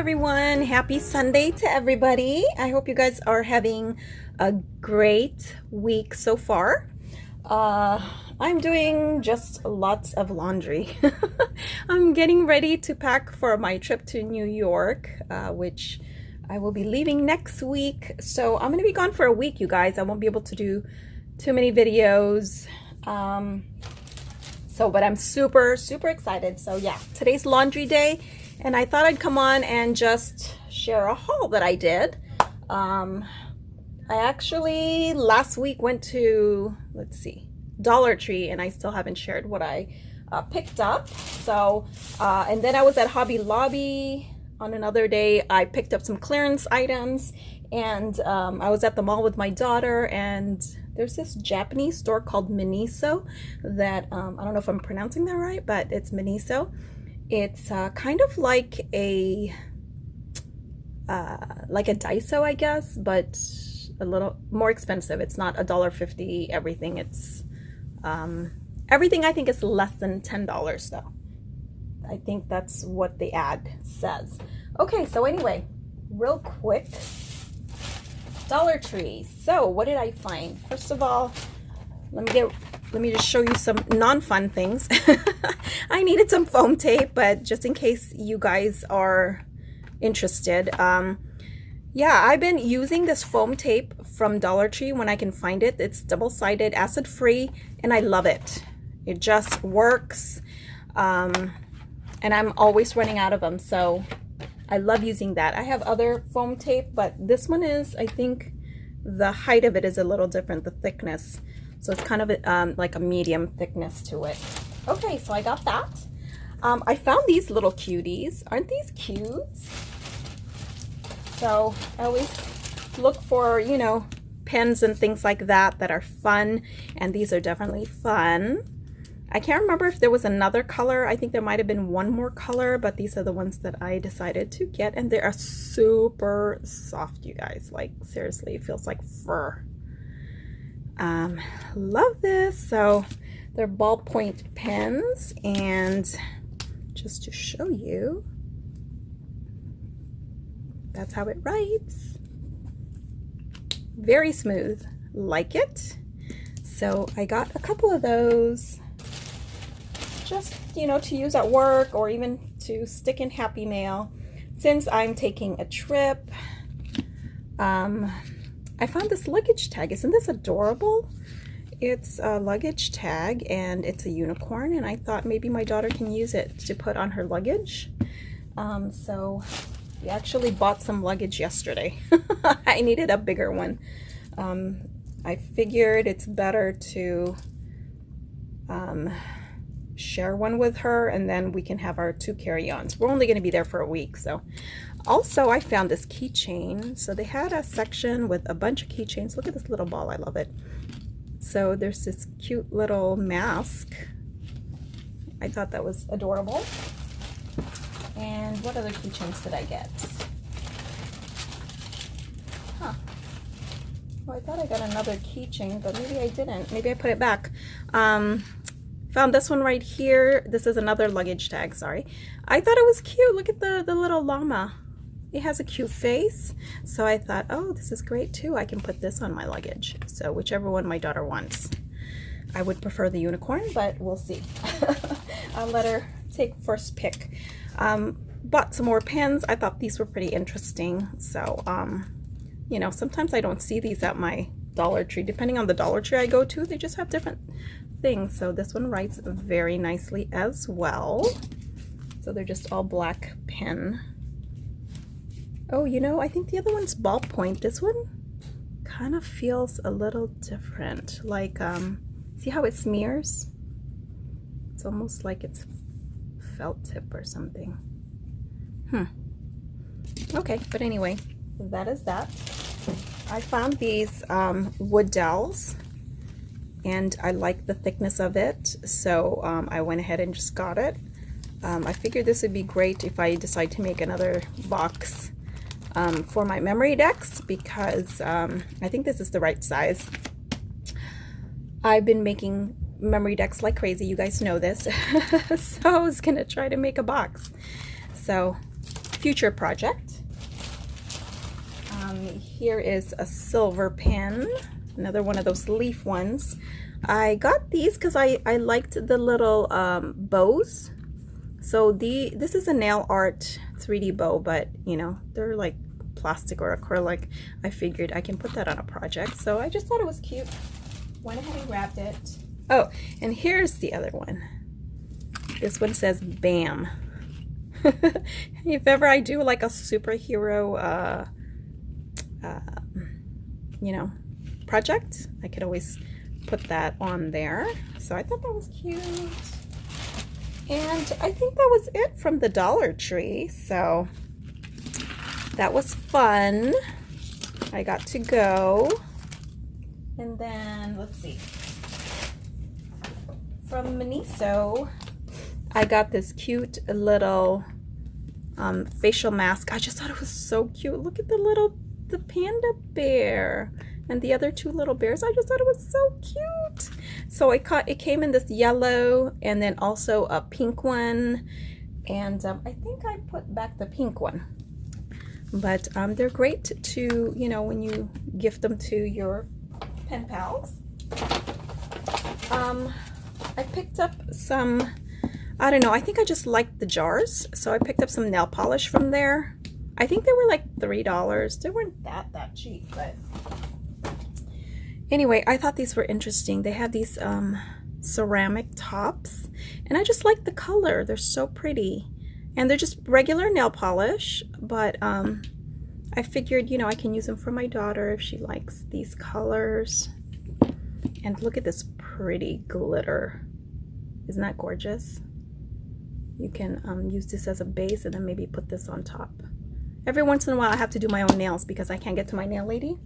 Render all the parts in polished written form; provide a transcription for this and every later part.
everyone. Happy Sunday to everybody. I hope you guys are having a great week so far. I'm doing just lots of laundry. I'm getting ready to pack for my trip to New York, which I will be leaving next week. So I'm going to be gone for a week, you guys. I won't be able to do too many videos. But I'm super excited. So yeah, today's laundry day, and I thought I'd come on and just share a haul that I did. I actually last week went to, let's see, Dollar Tree, and I still haven't shared what I picked up. So, and then I was at Hobby Lobby on another day. I picked up some clearance items, and I was at the mall with my daughter, and there's this Japanese store called Miniso that, I don't know if I'm pronouncing that right, but it's Miniso. It's kind of like a Daiso, I guess, but a little more expensive. It's not $1.50 everything. It's everything I think is less than $10 though. I think that's what the ad says. Okay, so anyway, real quick, Dollar Tree. So what did I find? First of all, let me just show you some non-fun things. I needed some foam tape, but just in case you guys are interested, yeah, I've been using this foam tape from Dollar Tree when I can find it. It's double-sided, acid-free, and I love it. It just works, and I'm always running out of them, so I love using that. I have other foam tape, but this one is, I think, the height of it is a little different, the thickness. So it's kind of like a medium thickness to it. Okay, so I got that. I found these little cuties. Aren't these cute? So I always look for, you know, pens and things like that that are fun, and these are definitely fun. I can't remember if there was another color. I think there might have been one more color, but these are the ones that I decided to get, and they are super soft, you guys. Like, seriously, it feels like fur. Love this. So they're ballpoint pens, and just to show you, that's how it writes. Very smooth. Like it. So I got a couple of those, just, you know, to use at work or even to stick in Happy Mail since I'm taking a trip. I found this luggage tag. Isn't this adorable? It's a luggage tag, and it's a unicorn, and I thought maybe my daughter can use it to put on her luggage. So we actually bought some luggage yesterday. I needed a bigger one. I figured it's better to share one with her, and then we can have our 2 carry-ons. We're only going to be there for a week. So also I found this keychain. So they had a section with a bunch of keychains. Look at this little ball. I love it. So there's this cute little mask. I thought that was adorable. And what other keychains did I get? Huh. Well, I thought I got another keychain, but maybe I didn't. Maybe I put it back. Found this one right here. This is another luggage tag, sorry. I thought it was cute. Look at the little llama. It has a cute face. So I thought, oh, this is great too. I can put this on my luggage. So whichever one my daughter wants. I would prefer the unicorn, but we'll see. I'll let her take first pick. Bought some more pens. I thought these were pretty interesting. So, you know, sometimes I don't see these at my Dollar Tree. Depending on the Dollar Tree I go to, they just have different things. So this one writes very nicely as well. So they're just all black pen. Oh, you know, I think the other one's ballpoint. This one kind of feels a little different. Like, see how it smears? It's almost like it's felt tip or something. Okay, but anyway, that is that. I found these wood dowels, and I like the thickness of it, so I went ahead and just got it. I figured this would be great if I decide to make another box for my memory decks, because I think this is the right size. I've been making memory decks like crazy, you guys know this. So I was gonna try to make a box. So future project. Here is a silver pen, another one of those leaf ones. I got these because I liked the little bows. So this is a nail art 3D bow, but you know, they're like plastic or acrylic. I figured I can put that on a project, so I just thought it was cute. Went ahead and grabbed it. Oh, and here's the other one. This one says BAM. If ever I do like a superhero you know, project, I could always put that on there. So I thought that was cute. And I think that was it from the Dollar Tree. So that was fun. I got to go. And then, let's see. From Miniso, I got this cute little facial mask. I just thought it was so cute. Look at the panda bear and the other two little bears. I just thought it was so cute. So it came in this yellow and then also a pink one. And I think I put back the pink one. But they're great to, you know, when you gift them to your pen pals. I picked up some, I don't know, I think I just liked the jars. So I picked up some nail polish from there. I think they were like $3. They weren't that cheap, but anyway, I thought these were interesting. They have these ceramic tops, and I just like the color. They're so pretty, and they're just regular nail polish, but I figured, you know, I can use them for my daughter if she likes these colors. And look at this pretty glitter. Isn't that gorgeous? You can use this as a base and then maybe put this on top. Every once in a while I have to do my own nails because I can't get to my nail lady.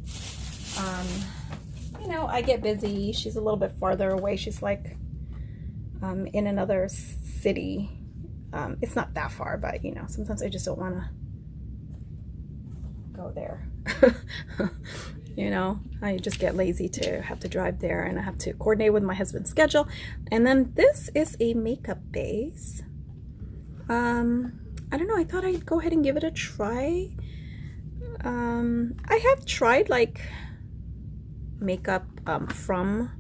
You know, I get busy. She's a little bit farther away. She's like in another city. It's not that far, but you know, sometimes I just don't want to go there. You know, I just get lazy to have to drive there, and I have to coordinate with my husband's schedule. And then this is a makeup base. I don't know, I thought I'd go ahead and give it a try. I have tried like makeup from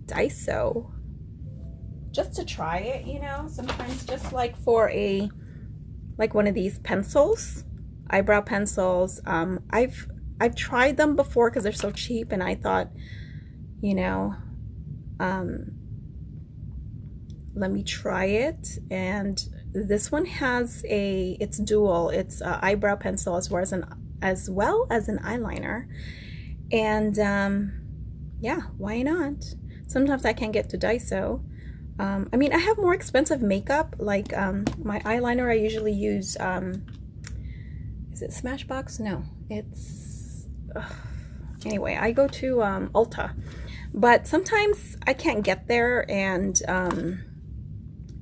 Daiso just to try it, you know, sometimes just like for like one of these pencils, eyebrow pencils. I've tried them before because they're so cheap, and I thought, you know, let me try it. And this one has it's dual. It's an eyebrow pencil as well as an eyeliner. And yeah, why not? Sometimes I can't get to Daiso. I mean, I have more expensive makeup, like my eyeliner I usually use, is it Smashbox? No, it's anyway, I go to Ulta, but sometimes I can't get there, and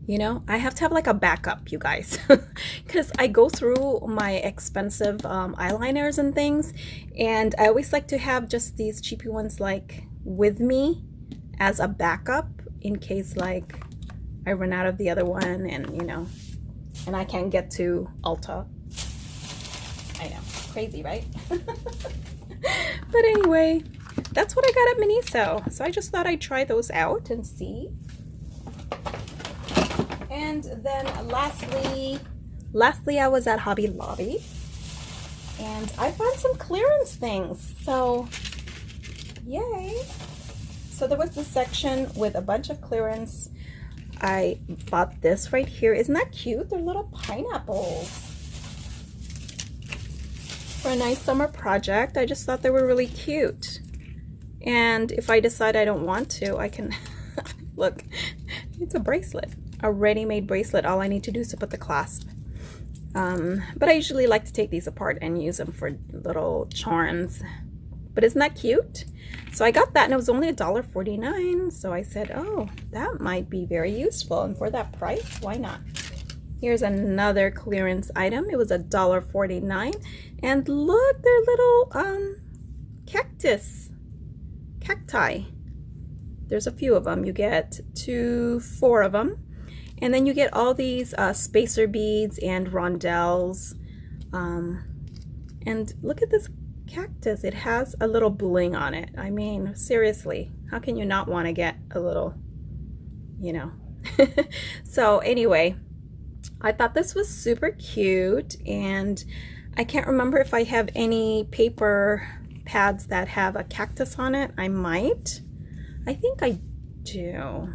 you know, I have to have like a backup, you guys, because I go through my expensive eyeliners and things, and I always like to have just these cheapy ones like with me as a backup in case like I run out of the other one, and you know, and I can't get to Ulta. I know, crazy, right? But anyway, that's what I got at Miniso. So I just thought I'd try those out and see. And then lastly, I was at Hobby Lobby, and I found some clearance things. So yay. So there was this section with a bunch of clearance. I bought this right here. Isn't that cute? They're little pineapples. For a nice summer project. I just thought they were really cute. And if I decide I don't want to, I can look, it's a bracelet, a ready-made bracelet. All I need to do is to put the clasp. But I usually like to take these apart and use them for little charms. But isn't that cute? So I got that, and it was only $1.49. So I said, oh, that might be very useful, and for that price, why not? Here's another clearance item. It was $1.49, and look, they're little cacti. There's a few of them. You get 4 of them, and then you get all these spacer beads and rondelles. And look at this cactus. It has a little bling on it. I mean, seriously, how can you not want to get a little, you know? So anyway, I thought this was super cute, and I can't remember if I have any paper pads that have a cactus on it. I might. I think I do.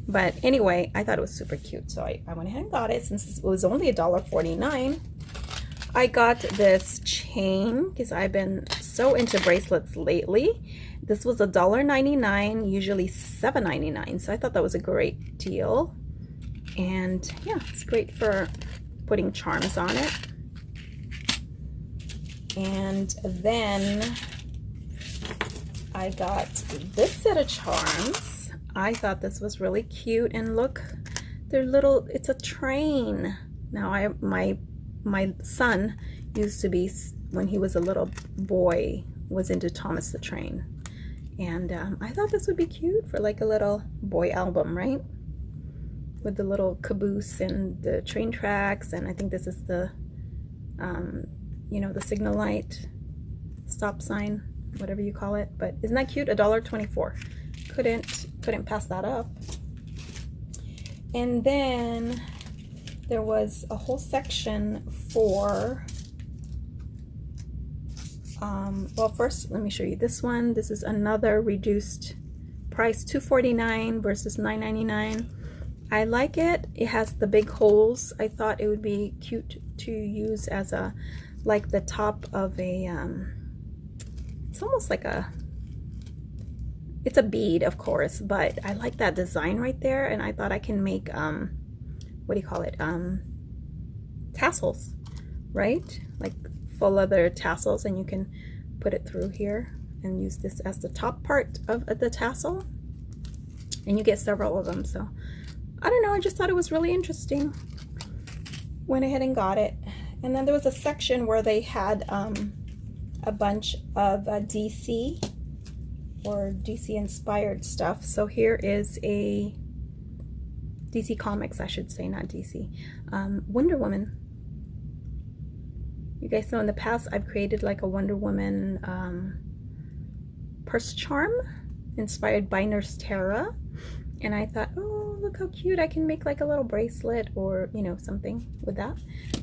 But anyway, I thought it was super cute, so I went ahead and got it since it was only $1.49. I got this chain because I've been so into bracelets lately. This was $1.99, usually $7.99, so I thought that was a great deal. And yeah, it's great for putting charms on it. And then I got this set of charms. I thought this was really cute, and look, they're little, it's a train. Now my son used to be, when he was a little boy, was into Thomas the Train. And I thought this would be cute for like a little boy album, right? With the little caboose and the train tracks, and I think this is the, you know, the signal light, stop sign, whatever you call it. But isn't that cute? $1.24. Couldn't pass that up. And then there was a whole section for, well, first let me show you this one. This is another reduced price, $2.49 versus $9.99. I like it. It has the big holes. I thought it would be cute to use as a, like the top of a, it's almost like a, it's a bead, of course, but I like that design right there, and I thought I can make, what do you call it, tassels, right? Like full leather tassels, and you can put it through here and use this as the top part of the tassel, and you get several of them. So I don't know, I just thought it was really interesting. Went ahead and got it. And then there was a section where they had a bunch of DC or DC inspired stuff. So here is a DC Comics, I should say, not DC. Wonder Woman. You guys know in the past I've created like a Wonder Woman purse charm inspired by Nurse Tara. And I thought, oh, look how cute. I can make like a little bracelet or, you know, something with that.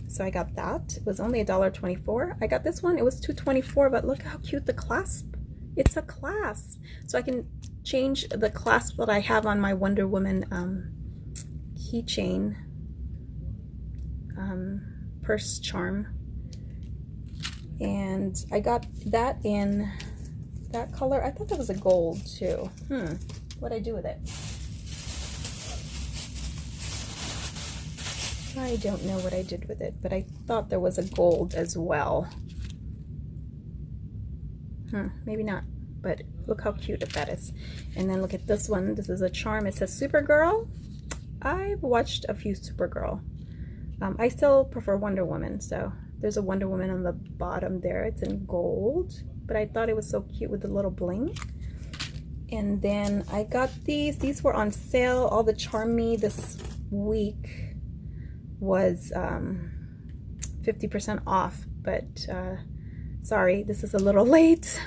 So I got that. It was only $1.24. I got this one. It was $2.24, but look how cute the clasp. It's a clasp. So I can change the clasp that I have on my Wonder Woman keychain purse charm. And I got that in that color. I thought that was a gold too. What'd I do with it? I don't know what I did with it, but I thought there was a gold as well. Maybe not, but look how cute that is. And then look at this one. This is a charm. It says Supergirl. I've watched a few Supergirl. I still prefer Wonder Woman, so there's a Wonder Woman on the bottom there. It's in gold, but I thought it was so cute with the little bling. And then I got these. These were on sale. All the Charm Me this week was 50% off, but sorry, this is a little late.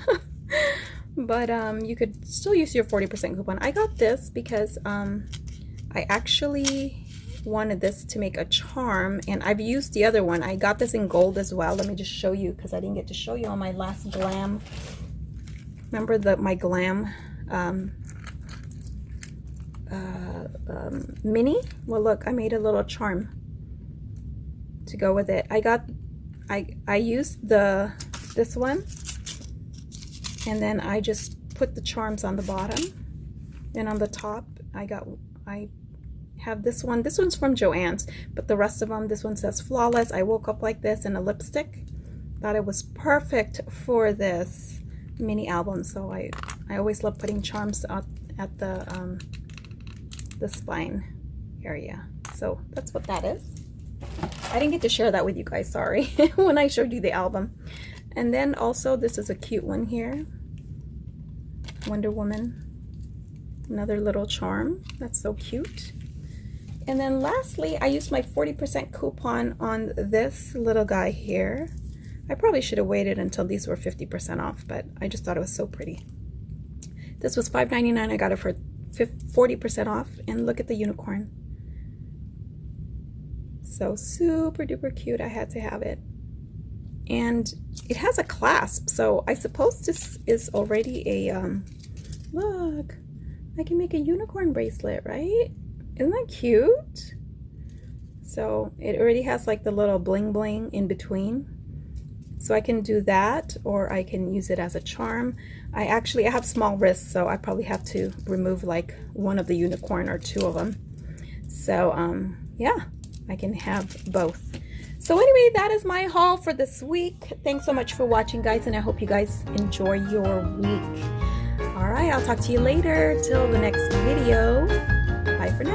But you could still use your 40% coupon. I got this because I actually wanted this to make a charm, and I've used the other one. I got this in gold as well. Let me just show you, because I didn't get to show you on my last glam. Remember my glam mini? Well, look, I made a little charm to go with it. I used this one, and then I just put the charms on the bottom, and on the top I have this one. This one's from Joann's, but the rest of them, this one says Flawless. I woke up like this, in a lipstick. Thought it was perfect for this mini album. So I always love putting charms at the spine area. So that's what that is. I didn't get to share that with you guys, sorry, when I showed you the album. And then also, this is a cute one here. Wonder Woman. Another little charm. That's so cute. And then lastly, I used my 40% coupon on this little guy here. I probably should have waited until these were 50% off, but I just thought it was so pretty. This was $5.99. I got it for 40% off, and look at the unicorn. So super duper cute. I had to have it. And it has a clasp, so I suppose this is already a, look, I can make a unicorn bracelet, right? Isn't that cute? So it already has like the little bling bling in between. So I can do that, or I can use it as a charm. I have small wrists, so I probably have to remove like one of the unicorn or two of them. So yeah, I can have both. So anyway, that is my haul for this week. Thanks so much for watching, guys, and I hope you guys enjoy your week. All right, I'll talk to you later. Till the next video. Bye for now.